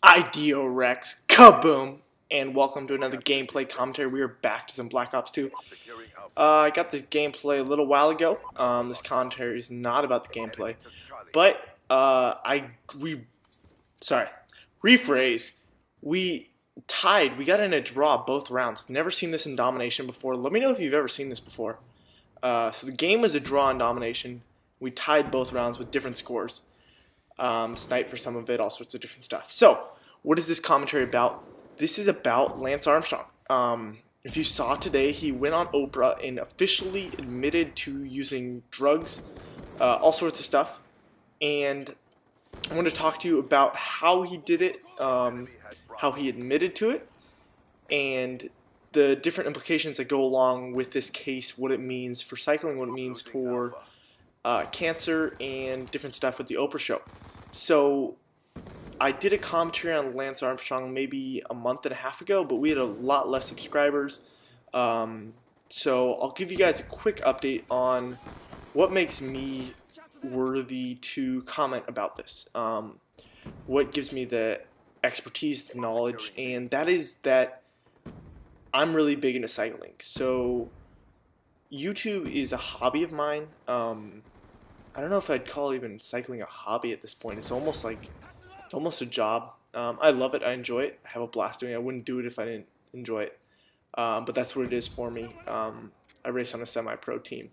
IDEO Rex, kaboom! And welcome to another gameplay commentary. We are back to some Black Ops 2. I got this gameplay a little while ago. This commentary is not about the gameplay, but rephrase. We tied. We got in a draw both rounds. I've never seen this in domination before. Let me know if you've ever seen this before. So the game was a draw in domination. We tied both rounds with different scores. Snipe for some of it, all sorts of different stuff. So, what is this commentary about? This is about Lance Armstrong. If you saw today, he went on Oprah and officially admitted to using drugs, all sorts of stuff. And I want to talk to you about how he did it, how he admitted to it, and the different implications that go along with this case, what it means for cycling, what it means for cancer, and different stuff with the Oprah show. So I did a commentary on Lance Armstrong maybe a month and a half ago, but we had a lot less subscribers. So I'll give you guys a quick update on what makes me worthy to comment about this. What gives me the expertise, the knowledge, and that is that I'm really big into cycling. So YouTube is a hobby of mine. I don't know if I'd call even cycling a hobby at this point. It's almost a job. I love it. I enjoy it. I have a blast doing it. I wouldn't do it if I didn't enjoy it. But that's what it is for me. I race on a semi-pro team.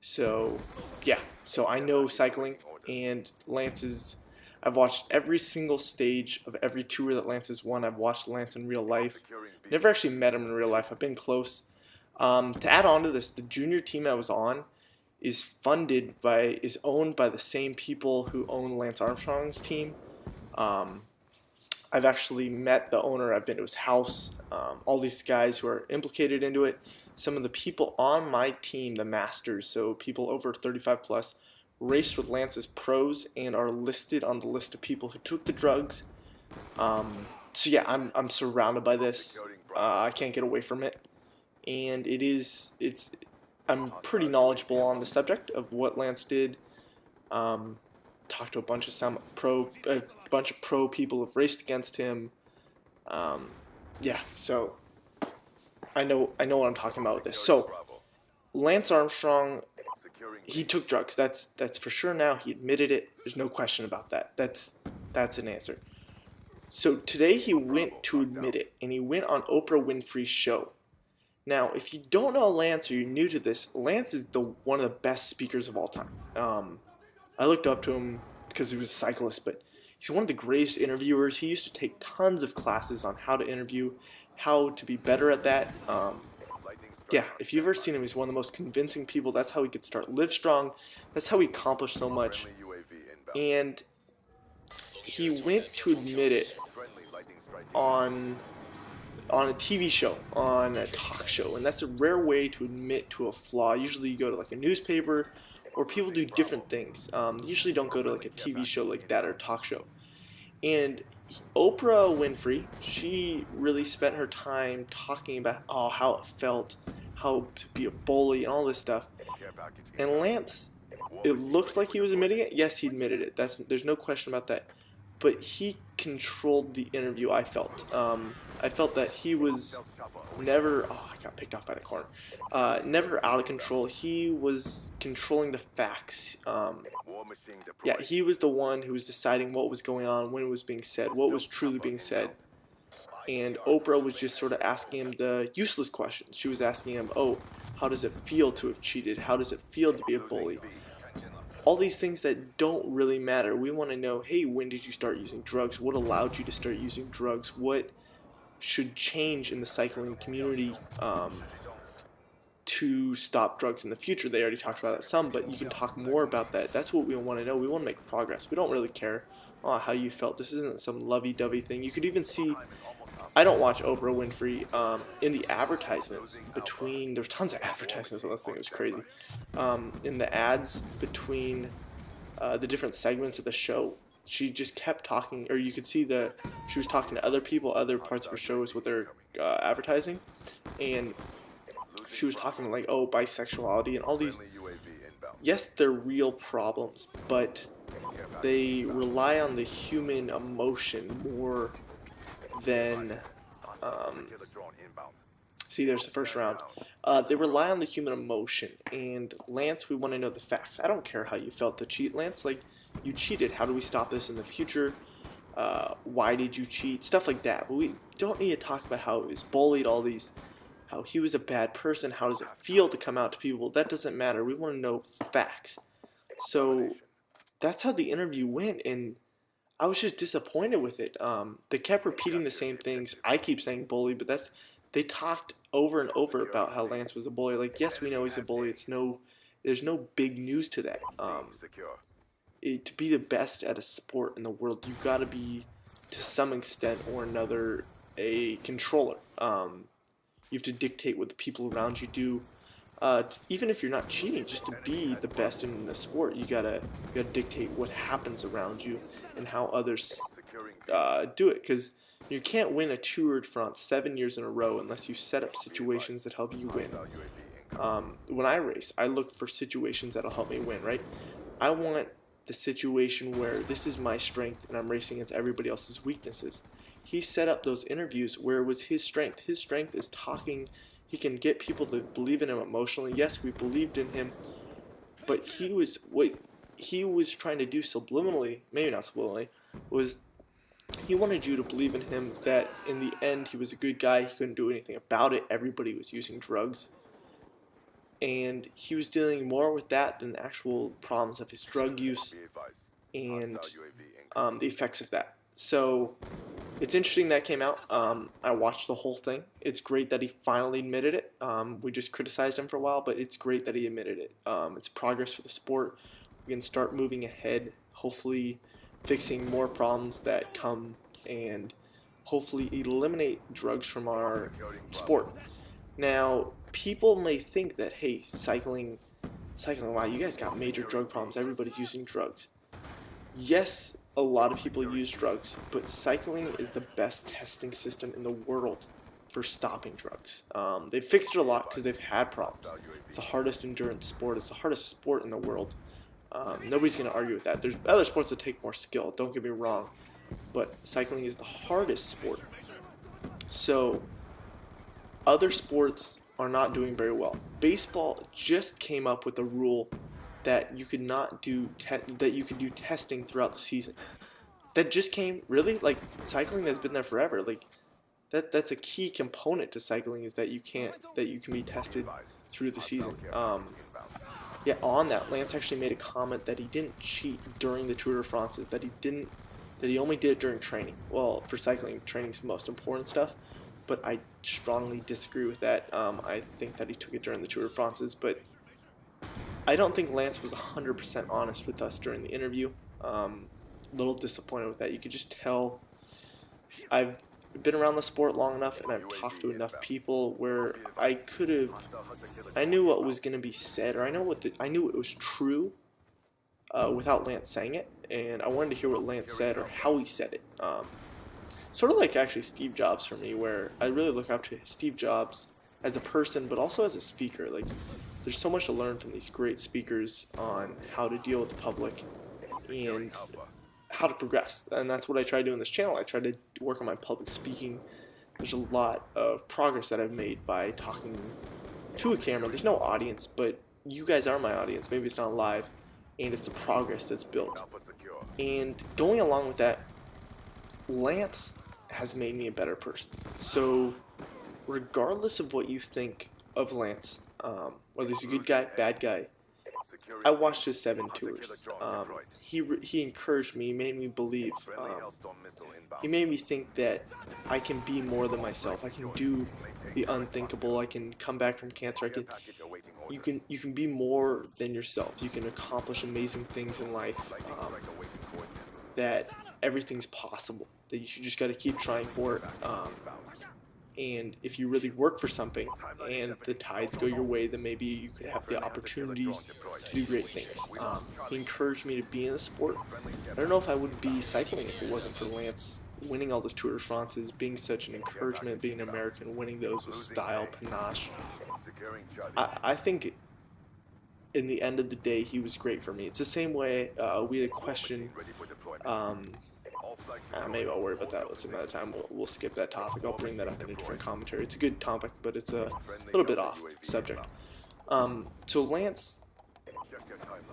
So, yeah. So I know cycling, and I've watched every single stage of every tour that Lance has won. I've watched Lance in real life. Never actually met him in real life. I've been close. To add on to this, the junior team I was on is owned by the same people who own Lance Armstrong's team. I've actually met the owner. I've been to his house. All these guys who are implicated into it. Some of the people on my team, the Masters, so people over 35 plus, raced with Lance as pros and are listed on the list of people who took the drugs. So yeah, I'm surrounded by this. I can't get away from it, and I'm pretty knowledgeable on the subject of what Lance did. Talked to a bunch of pro people who've raced against him. Yeah, so I know what I'm talking about with this. So Lance Armstrong, he took drugs. That's for sure now. He admitted it. There's no question about that. That's an answer. So today he went to admit it, and he went on Oprah Winfrey's show. Now, if you don't know Lance or you're new to this, Lance is one of the best speakers of all time. I looked up to him because he was a cyclist, but he's one of the greatest interviewers. He used to take tons of classes on how to interview, how to be better at that. Yeah, if you've ever seen him, he's one of the most convincing people. That's how he could start Livestrong. That's how he accomplished so much. And he went to admit it on a TV show, on a talk show, and that's a rare way to admit to a flaw. Usually you go to like a newspaper, or people do different things. They usually don't go to like a TV show like that or a talk show. And Oprah Winfrey, she really spent her time talking about how it felt, how to be a bully, and all this stuff. And Lance, it looked like he was admitting it. Yes, he admitted it. There's no question about that. But he controlled the interview, I felt. I felt that he was never... Oh, I got picked off by the corner. Never out of control. He was controlling the facts. Yeah, he was the one who was deciding what was going on, when it was being said, what was truly being said. And Oprah was just sort of asking him the useless questions. She was asking him, how does it feel to have cheated? How does it feel to be a bully? All these things that don't really matter. We want to know, hey, when did you start using drugs? What allowed you to start using drugs? What should change in the cycling community to stop drugs in the future? They already talked about that some, but you can talk more about that. That's what we want to know. We want to make progress. We don't really care how you felt. This isn't some lovey-dovey thing. You could even see, I don't watch Oprah Winfrey, in the advertisements there's tons of advertisements on this thing, it was crazy. In the ads between the different segments of the show, she just kept talking, or you could see she was talking to other people, other parts of her show is what they're advertising, and she was talking like, bisexuality and all these, yes, they're real problems, but they rely on the human emotion more than see, there's the first round. They rely on the human emotion, and Lance, we want to know the facts. I don't care how you felt to cheat, Lance. Like, you cheated. How do we stop this in the future? Why did you cheat? Stuff like that. But we don't need to talk about how he was bullied, all these, how he was a bad person. How does it feel to come out to people? That doesn't matter. We want to know facts. So that's how the interview went, and I was just disappointed with it. They kept repeating the same things. I keep saying bully, but they talked over and over about how Lance was a bully. Like, yes, we know he's a bully. There's no big news to that. To be the best at a sport in the world, you've got to be, to some extent or another, a controller. You have to dictate what the people around you do. Even if you're not cheating, just to be the best in the sport, you gotta dictate what happens around you and how others do it. Because you can't win a Tour de France 7 years in a row unless you set up situations that help you win. When I race, I look for situations that'll help me win, right? I want the situation where this is my strength and I'm racing against everybody else's weaknesses. He set up those interviews where it was his strength. His strength is talking. He can get people to believe in him emotionally. Yes, we believed in him, but what he was trying to do subliminally, maybe not subliminally, was he wanted you to believe in him, that in the end he was a good guy. He couldn't do anything about it. Everybody was using drugs, and he was dealing more with that than the actual problems of his drug use and the effects of that. So it's interesting that came out. I watched the whole thing. It's great that he finally admitted it. We just criticized him for a while, but it's great that he admitted it. It's progress for the sport. We can start moving ahead, hopefully fixing more problems that come, and hopefully eliminate drugs from our sport. Now, people may think that, hey, cycling, wow, you guys got major drug problems. Everybody's using drugs. Yes, a lot of people use drugs, but cycling is the best testing system in the world for stopping drugs. They've fixed it a lot because they've had problems. It's the hardest endurance sport. It's the hardest sport in the world. Nobody's going to argue with that. There's other sports that take more skill, don't get me wrong, but cycling is the hardest sport. So other sports are not doing very well. Baseball just came up with a rule that you could not do that you could do testing throughout the season. That just came, really? Like, cycling has been there forever. Like, that's a key component to cycling, is that you can be tested through the season. Yeah, on that, Lance actually made a comment that he didn't cheat during the Tour de France, that he only did it during training. Well, for cycling, training's the most important stuff, but I strongly disagree with that. I think that he took it during the Tour de France, but I don't think Lance was 100% honest with us during the interview. A little disappointed with that. You could just tell. I've been around the sport long enough, and I've talked to enough people where I knew what was going to be said, or I knew it was true without Lance saying it, and I wanted to hear what Lance said or how he said it. Sort of like actually Steve Jobs for me, where I really look up to Steve Jobs as a person, but also as a speaker. Like, there's so much to learn from these great speakers on how to deal with the public and how to progress. And that's what I try to do in this channel. I try to work on my public speaking. There's a lot of progress that I've made by talking to a camera. There's no audience, but you guys are my audience. Maybe it's not live, and it's the progress that's built. And going along with that, Lance has made me a better person. So regardless of what you think of Lance, whether he's a good guy, bad guy, I watched his 7 tours. He encouraged me, he made me believe. He made me think that I can be more than myself. I can do the unthinkable. I can come back from cancer. You can be more than yourself. You can accomplish amazing things in life. That everything's possible. That you just got to keep trying for it. And if you really work for something and the tides go your way, then maybe you could have the opportunities to do great things. He encouraged me to be in the sport. I don't know if I would be cycling if it wasn't for Lance winning all those Tour de France's, being such an encouragement, being an American, winning those with style, panache. I think in the end of the day, he was great for me. It's the same way we had a question. Maybe I'll worry about that some other time. We'll skip that topic. I'll bring that up in a different commentary. It's a good topic, but it's a little bit off subject. So Lance,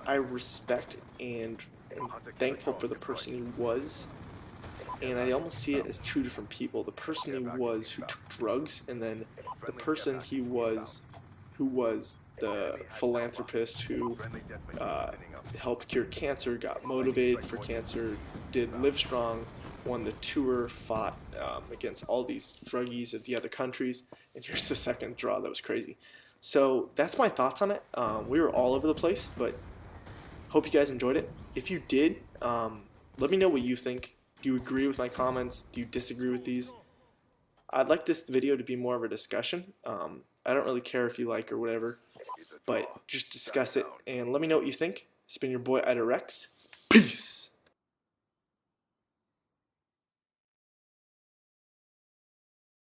I respect and am thankful for the person he was, and I almost see it as two different people. The person he was who took drugs, and then the person he was who was the philanthropist who helped cure cancer, got motivated for cancer, did Livestrong, won the tour, fought against all these druggies of the other countries, and here's the second draw that was crazy. So that's my thoughts on it. We were all over the place, but hope you guys enjoyed it. If you did, let me know what you think. Do you agree with my comments? Do you disagree with these? I'd like this video to be more of a discussion. I don't really care if you like or whatever, but just discuss it and let me know what you think. It's been your boy Ida Rex. Peace!